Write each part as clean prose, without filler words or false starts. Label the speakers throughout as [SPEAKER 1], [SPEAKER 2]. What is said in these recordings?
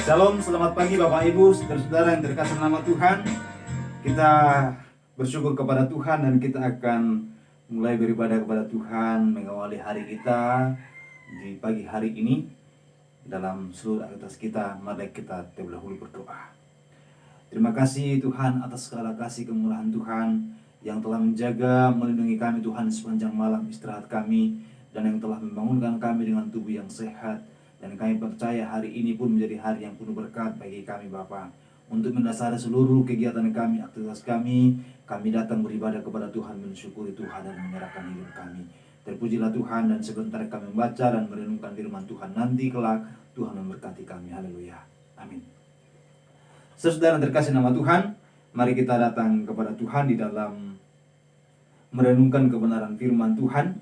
[SPEAKER 1] Shalom, selamat pagi Bapak Ibu, saudara-saudara yang terkasih nama Tuhan. Kita bersyukur kepada Tuhan dan kita akan mulai beribadah kepada Tuhan, mengawali hari kita di pagi hari ini. Dalam seluruh aktivitas kita, mari kita terlebih dahulu berdoa. Terima kasih Tuhan atas segala kasih kemurahan Tuhan yang telah menjaga, melindungi kami Tuhan sepanjang malam istirahat kami, dan yang telah membangunkan kami dengan tubuh yang sehat. Dan kami percaya hari ini pun menjadi hari yang penuh berkat bagi kami Bapa. Untuk mendasari seluruh kegiatan kami, aktivitas kami datang beribadah kepada Tuhan, mensyukuri Tuhan dan menyerahkan hidup kami. Terpujilah Tuhan, dan sebentar kami membaca dan merenungkan firman Tuhan, nanti kelak Tuhan memberkati kami. Haleluya. Amin. Saudara terkasih nama Tuhan, mari kita datang kepada Tuhan di dalam merenungkan kebenaran firman Tuhan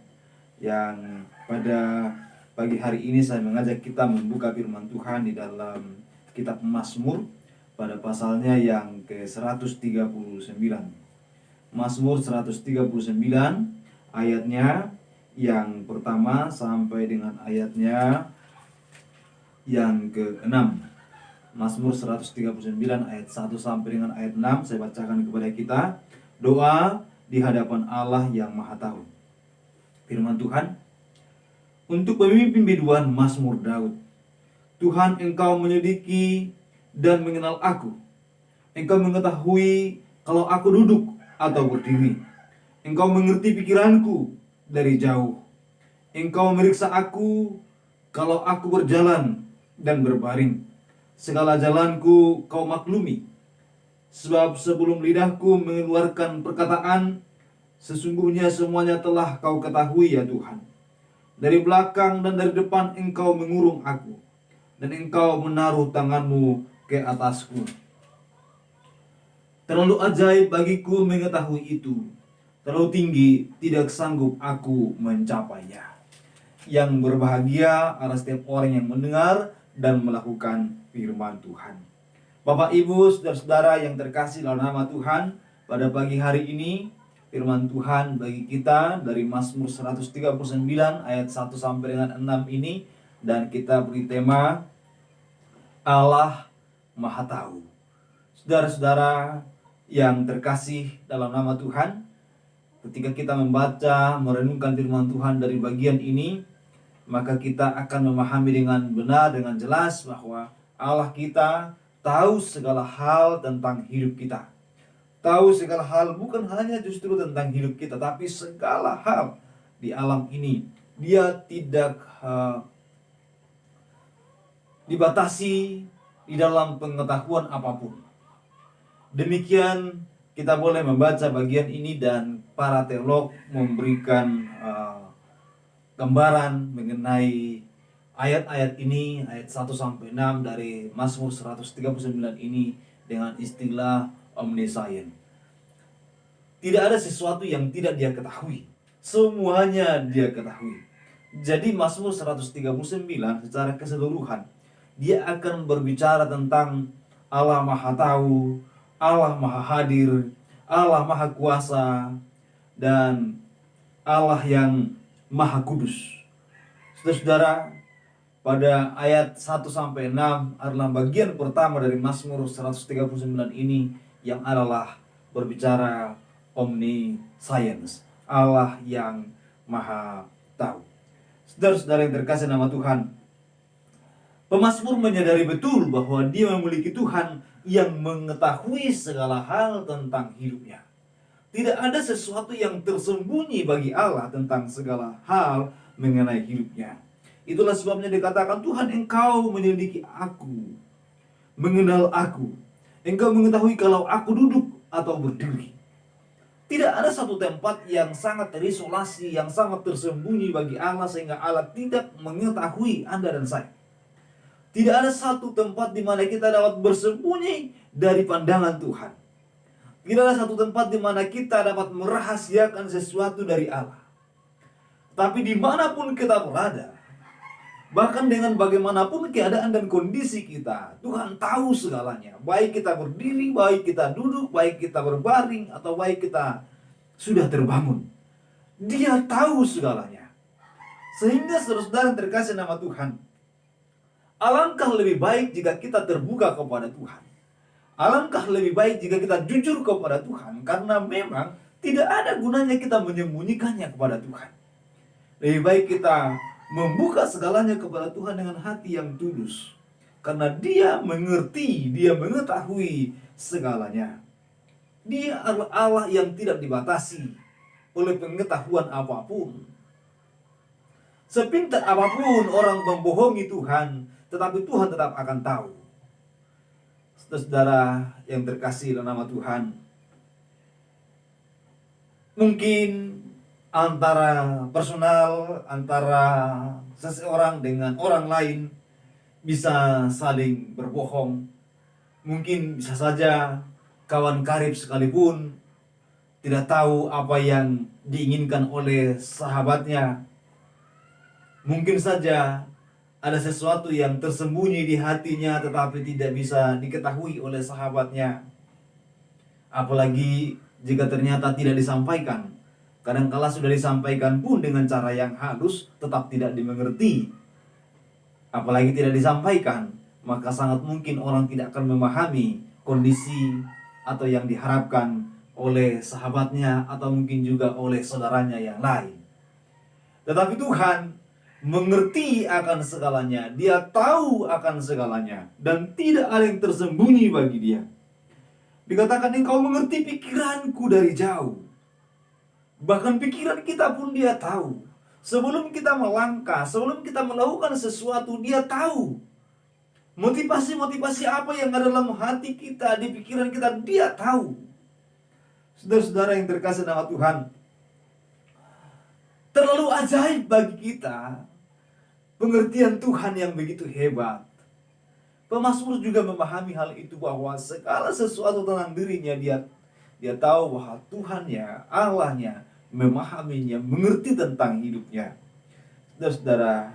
[SPEAKER 1] yang pada pagi hari ini saya mengajak kita membuka firman Tuhan di dalam kitab Mazmur pada pasalnya yang ke-139. Mazmur 139 ayatnya yang pertama sampai dengan ayatnya yang ke-6. Mazmur 139 ayat 1 sampai dengan ayat 6 saya bacakan kepada kita. Doa di hadapan Allah yang Maha Tahu. Firman Tuhan, untuk pemimpin biduan Mazmur Daud. Tuhan, Engkau menyelidiki dan mengenal aku. Engkau mengetahui kalau aku duduk atau berdiri. Engkau mengerti pikiranku dari jauh. Engkau memeriksa aku kalau aku berjalan dan berbaring. Segala jalanku kau maklumi. Sebab sebelum lidahku mengeluarkan perkataan, sesungguhnya semuanya telah kau ketahui ya Tuhan. Dari belakang dan dari depan Engkau mengurung aku, dan Engkau menaruh tanganmu ke atasku. Terlalu ajaib bagiku mengetahui itu. Terlalu tinggi, tidak sanggup aku mencapainya. Yang berbahagia adalah setiap orang yang mendengar dan melakukan firman Tuhan. Bapak, Ibu, saudara-saudara yang terkasih dalam nama Tuhan, pada pagi hari ini firman Tuhan bagi kita dari Mazmur 139 ayat 1 sampai dengan 6 ini, dan kita beri tema Allah Maha Tahu. Saudara-saudara yang terkasih dalam nama Tuhan, ketika kita membaca, merenungkan firman Tuhan dari bagian ini, maka kita akan memahami dengan benar, dengan jelas bahwa Allah kita tahu segala hal tentang hidup kita. Tahu segala hal bukan hanya justru tentang hidup kita, tapi segala hal di alam ini. Dia tidak dibatasi di dalam pengetahuan apapun. Demikian kita boleh membaca bagian ini, dan para teolog memberikan gambaran mengenai ayat-ayat ini, ayat 1 sampai 6 dari Mazmur 139 ini dengan istilah omniscient. Tidak ada sesuatu yang tidak dia ketahui. Semuanya dia ketahui. Jadi Mazmur 139 secara keseluruhan dia akan berbicara tentang Allah Maha Tahu, Allah Maha Hadir, Allah Maha Kuasa, dan Allah yang Maha Kudus. Saudara-saudara, pada ayat 1 sampai 6 adalah bagian pertama dari Mazmur 139 ini yang adalah berbicara omniscience, Allah yang Maha Tahu. Saudara-saudara yang terkasih nama Tuhan, pemazmur menyadari betul bahwa dia memiliki Tuhan yang mengetahui segala hal tentang hidupnya. Tidak ada sesuatu yang tersembunyi bagi Allah tentang segala hal mengenai hidupnya. Itulah sebabnya dikatakan, Tuhan, Engkau menyelidiki aku, mengenal aku. Engkau mengetahui kalau aku duduk atau berdiri. Tidak ada satu tempat yang sangat terisolasi, yang sangat tersembunyi bagi Allah sehingga Allah tidak mengetahui Anda dan saya. Tidak ada satu tempat di mana kita dapat bersembunyi dari pandangan Tuhan. Tidak ada satu tempat di mana kita dapat merahasiakan sesuatu dari Allah. Tapi dimanapun kita berada, bahkan dengan bagaimanapun keadaan dan kondisi kita, Tuhan tahu segalanya. Baik kita berdiri, baik kita duduk, baik kita berbaring, atau baik kita sudah terbangun. Dia tahu segalanya. Sehingga saudara-saudara yang terkasih nama Tuhan, Alangkah lebih baik jika kita terbuka kepada Tuhan. Alangkah lebih baik jika kita jujur kepada Tuhan, karena memang tidak ada gunanya kita menyembunyikannya kepada Tuhan. Lebih baik kita membuka segalanya kepada Tuhan dengan hati yang tulus, karena Dia mengerti, Dia mengetahui segalanya. Dia adalah Allah yang tidak dibatasi oleh pengetahuan apapun. Sepintar apapun orang membohongi Tuhan, tetapi Tuhan tetap akan tahu. Saudara yang terkasih dalam nama Tuhan, mungkin antara personal, antara seseorang dengan orang lain bisa saling berbohong. Mungkin bisa saja kawan karib sekalipun tidak tahu apa yang diinginkan oleh sahabatnya. Mungkin saja ada sesuatu yang tersembunyi di hatinya tetapi tidak bisa diketahui oleh sahabatnya. Apalagi jika ternyata tidak disampaikan. Kadangkala sudah disampaikan pun dengan cara yang halus tetap tidak dimengerti. Apalagi tidak disampaikan, maka sangat mungkin orang tidak akan memahami kondisi atau yang diharapkan oleh sahabatnya atau mungkin juga oleh saudaranya yang lain. Tetapi Tuhan mengerti akan segalanya, Dia tahu akan segalanya, dan tidak ada yang tersembunyi bagi Dia. Dikatakan, Engkau mengerti pikiranku dari jauh. Bahkan pikiran kita pun Dia tahu. Sebelum kita melangkah, sebelum kita melakukan sesuatu, Dia tahu. Motivasi-motivasi apa yang ada dalam hati kita, di pikiran kita, Dia tahu. Saudara-saudara yang terkasih nama Tuhan, terlalu ajaib bagi kita pengertian Tuhan yang begitu hebat. Pemazmur juga memahami hal itu, bahwa segala sesuatu tentang dirinya dia tahu bahwa Tuhannya, Allahnya memahaminya, mengerti tentang hidupnya. Saudara-saudara,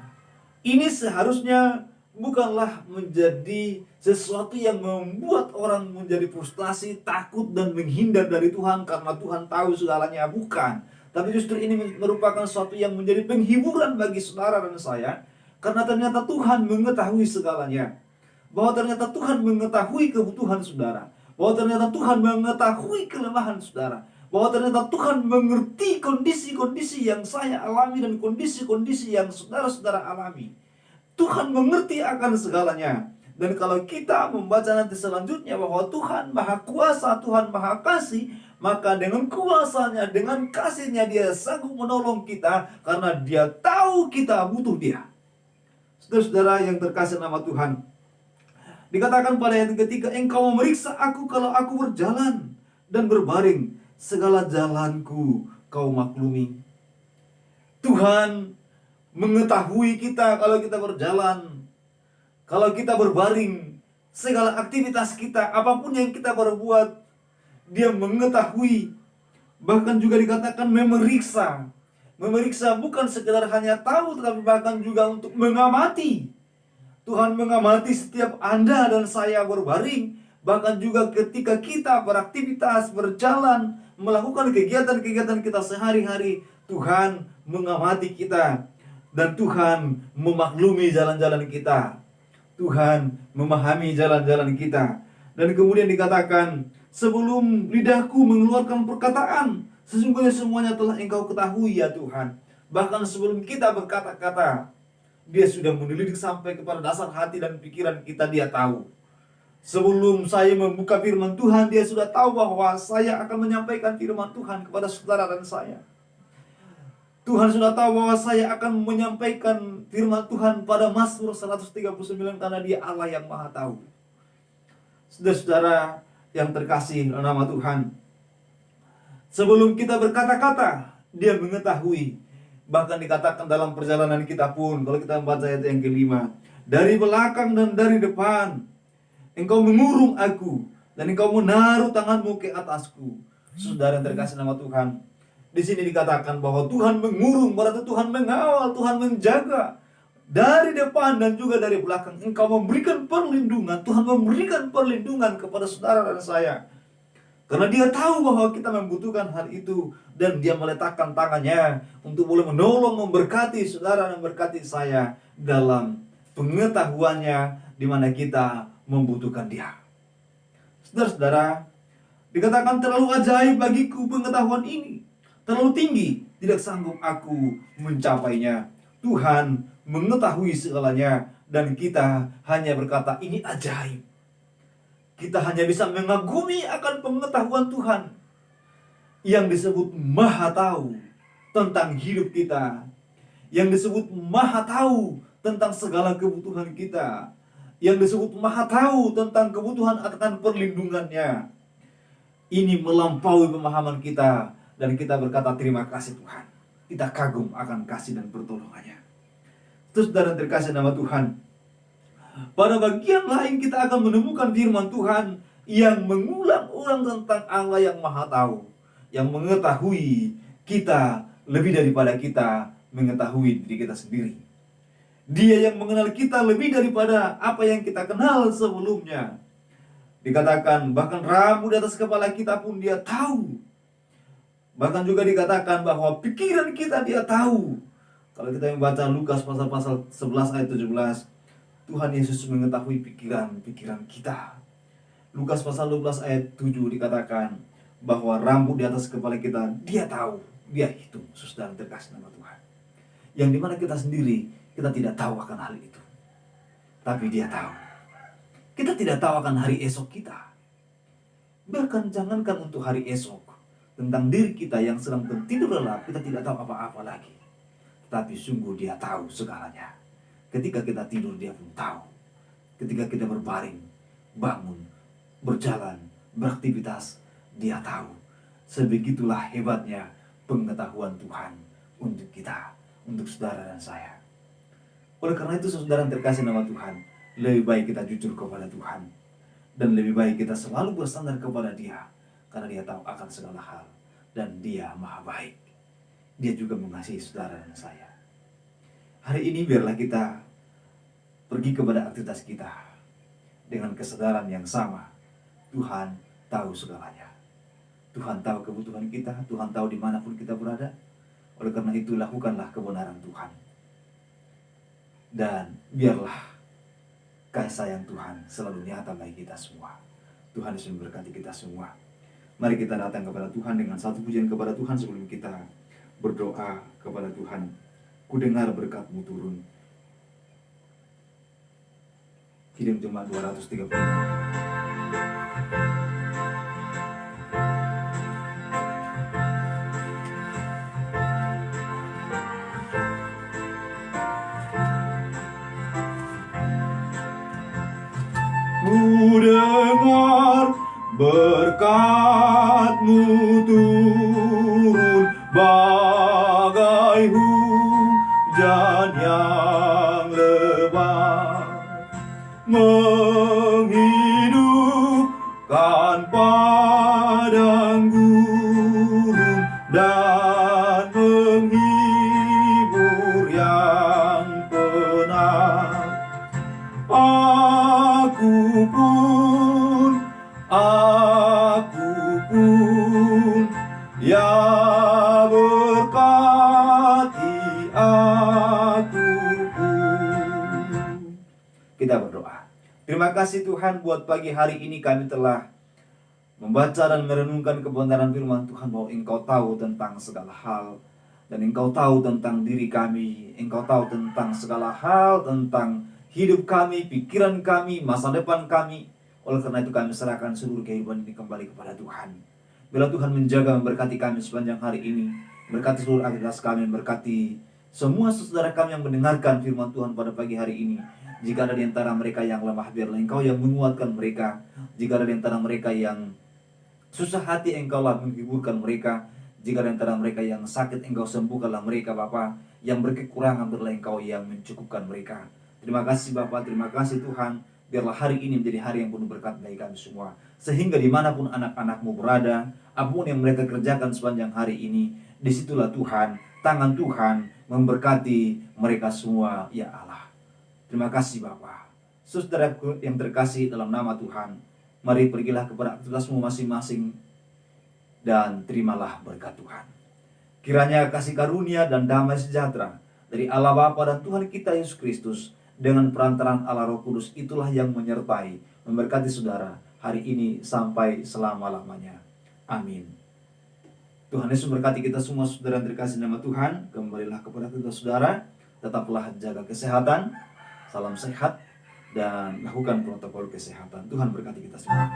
[SPEAKER 1] ini seharusnya bukanlah menjadi sesuatu yang membuat orang menjadi frustasi, takut dan menghindar dari Tuhan karena Tuhan tahu segalanya, bukan. Tapi justru ini merupakan sesuatu yang menjadi penghiburan bagi saudara dan saya, karena ternyata Tuhan mengetahui segalanya. Bahwa ternyata Tuhan mengetahui kebutuhan saudara. Bahwa ternyata Tuhan mengetahui kelemahan saudara. Bahwa ternyata Tuhan mengerti kondisi-kondisi yang saya alami dan kondisi-kondisi yang saudara-saudara alami. Tuhan mengerti akan segalanya. Dan kalau kita membaca nanti selanjutnya bahwa Tuhan Maha Kuasa, Tuhan Maha Kasih, maka dengan kuasanya, dengan kasihnya Dia sanggup menolong kita, karena Dia tahu kita butuh Dia. Saudara-saudara yang terkasih nama Tuhan, dikatakan pada ayat ketiga, Engkau memeriksa aku kalau aku berjalan dan berbaring, segala jalanku Kau maklumi. Tuhan mengetahui kita kalau kita berjalan, kalau kita berbaring, segala aktivitas kita, apapun yang kita perbuat, Dia mengetahui. Bahkan juga dikatakan memeriksa. Memeriksa bukan sekedar hanya tahu, tetapi bahkan juga untuk mengamati. Tuhan mengamati setiap Anda dan saya berbaring. Bahkan juga ketika kita beraktivitas, berjalan, melakukan kegiatan-kegiatan kita sehari-hari, Tuhan mengamati kita. Dan Tuhan memaklumi jalan-jalan kita. Tuhan memahami jalan-jalan kita. Dan kemudian dikatakan, sebelum lidahku mengeluarkan perkataan, sesungguhnya semuanya telah Engkau ketahui ya Tuhan. Bahkan sebelum kita berkata-kata, Dia sudah menelidik sampai kepada dasar hati dan pikiran kita, Dia tahu. Sebelum saya membuka firman Tuhan, Dia sudah tahu bahwa saya akan menyampaikan firman Tuhan kepada saudara dan saya. Tuhan sudah tahu bahwa saya akan menyampaikan firman Tuhan pada Mazmur 139, karena Dia Allah yang Maha Tahu. Saudara-saudara yang terkasih dalam nama Tuhan, sebelum kita berkata-kata, Dia mengetahui. Bahkan dikatakan dalam perjalanan kita pun, kalau kita membaca ayat yang kelima, dari belakang dan dari depan Engkau mengurung aku, dan Engkau menaruh tanganmu ke atasku. Saudara yang terkasih nama Tuhan, di sini dikatakan bahwa Tuhan mengurung, berarti Tuhan mengawal, Tuhan menjaga. Dari depan dan juga dari belakang Engkau memberikan perlindungan. Tuhan memberikan perlindungan kepada saudara dan saya, karena Dia tahu bahwa kita membutuhkan hal itu. Dan Dia meletakkan tangannya untuk boleh menolong, memberkati saudara dan memberkati saya dalam pengetahuannya di mana kita membutuhkan Dia. Saudara-saudara, dikatakan terlalu ajaib bagiku pengetahuan ini, terlalu tinggi, tidak sanggup aku mencapainya. Tuhan mengetahui segalanya dan kita hanya berkata ini ajaib. Kita hanya bisa mengagumi akan pengetahuan Tuhan yang disebut Maha Tahu tentang hidup kita, yang disebut Maha Tahu tentang segala kebutuhan kita, yang disebut Maha Tahu tentang kebutuhan akan perlindungannya. Ini melampaui pemahaman kita dan kita berkata terima kasih Tuhan. Kita kagum akan kasih dan pertolongannya. Terus saudara terkasih nama Tuhan, pada bagian lain kita akan menemukan firman Tuhan yang mengulang-ulang tentang Allah yang Maha Tahu, yang mengetahui kita lebih daripada kita mengetahui diri kita sendiri. Dia yang mengenal kita lebih daripada apa yang kita kenal sebelumnya. Dikatakan bahkan rambut di atas kepala kita pun Dia tahu. Bahkan juga dikatakan bahwa pikiran kita Dia tahu. Kalau kita membaca Lukas pasal 11 ayat 17, Tuhan Yesus mengetahui pikiran-pikiran kita. Lukas pasal 12 ayat 7 dikatakan bahwa rambut di atas kepala kita Dia tahu, Dia hitung. Saudara terkasih nama Tuhan, yang dimana kita sendiri kita tidak tahu akan hal itu, tapi Dia tahu. Kita tidak tahu akan hari esok kita. Bahkan jangankan untuk hari esok, tentang diri kita yang sedang tertidur lelap kita tidak tahu apa-apa lagi. Tapi sungguh Dia tahu segalanya. Ketika kita tidur Dia pun tahu. Ketika kita berbaring, bangun, berjalan, beraktivitas, Dia tahu. Sebegitulah hebatnya pengetahuan Tuhan untuk kita, untuk saudara dan saya. Oleh karena itu saudara yang terkasih nama Tuhan, lebih baik kita jujur kepada Tuhan. Dan lebih baik kita selalu bersandar kepada Dia. Karena Dia tahu akan segala hal. Dan Dia maha baik. Dia juga mengasihi saudara dan saya. Hari ini biarlah kita pergi kepada aktivitas kita dengan kesadaran yang sama. Tuhan tahu segalanya. Tuhan tahu kebutuhan kita. Tuhan tahu dimanapun kita berada. Oleh karena itu lakukanlah kebenaran Tuhan. Dan biarlah kasih sayang Tuhan selalu nyata bagi kita semua. Tuhan Yesus memberkati kita semua. Mari kita datang kepada Tuhan dengan satu pujian kepada Tuhan sebelum kita berdoa kepada Tuhan. Ku dengar berkat-Mu turun. Kirim jemaat 230. Ku dengar berkat-Mu turun bagai hujan yang lebat, menghidupkan padang gurun dan menghibur yang penat. Aku pun ya berkati aku pun. Kita berdoa. Terima kasih Tuhan buat pagi hari ini kami telah membaca dan merenungkan kebenaran firman Tuhan bahwa Engkau tahu tentang segala hal. Dan Engkau tahu tentang diri kami. Engkau tahu tentang segala hal, tentang hidup kami, pikiran kami, masa depan kami. Oleh karena itu kami serahkan seluruh kehidupan ini kembali kepada Tuhan. Bila Tuhan menjaga memberkati kami sepanjang hari ini, berkati seluruh aktivitas kami, berkati semua saudara kami yang mendengarkan firman Tuhan pada pagi hari ini. Jika ada di antara mereka yang lemah, biarlah Engkau yang menguatkan mereka. Jika ada di antara mereka yang susah hati, Engkaulah menghiburkan mereka. Jika di antara mereka yang sakit, Engkau sembuhkanlah mereka Bapa. Yang berkekurangan, biarlah Engkau yang mencukupkan mereka. Terima kasih Bapa, terima kasih Tuhan. Biarlah hari ini menjadi hari yang penuh berkat bagi kami semua. Sehingga dimanapun anak-anak-Mu berada, apapun yang mereka kerjakan sepanjang hari ini, disitulah Tuhan, tangan Tuhan memberkati mereka semua, ya Allah. Terima kasih Bapa. Saudaraku yang terkasih dalam nama Tuhan, mari pergilah kepada aktivitas-Mu masing-masing dan terimalah berkat Tuhan. Kiranya kasih karunia dan damai sejahtera dari Allah Bapa dan Tuhan kita Yesus Kristus dengan perantaraan Allah Roh Kudus itulah yang menyertai, memberkati saudara hari ini sampai selama-lamanya. Amin. Tuhan Yesus memberkati kita semua saudara yang terkasih nama Tuhan. Kembalilah kepada kita saudara, tetaplah jaga kesehatan, salam sehat, dan lakukan protokol kesehatan. Tuhan berkati kita semua.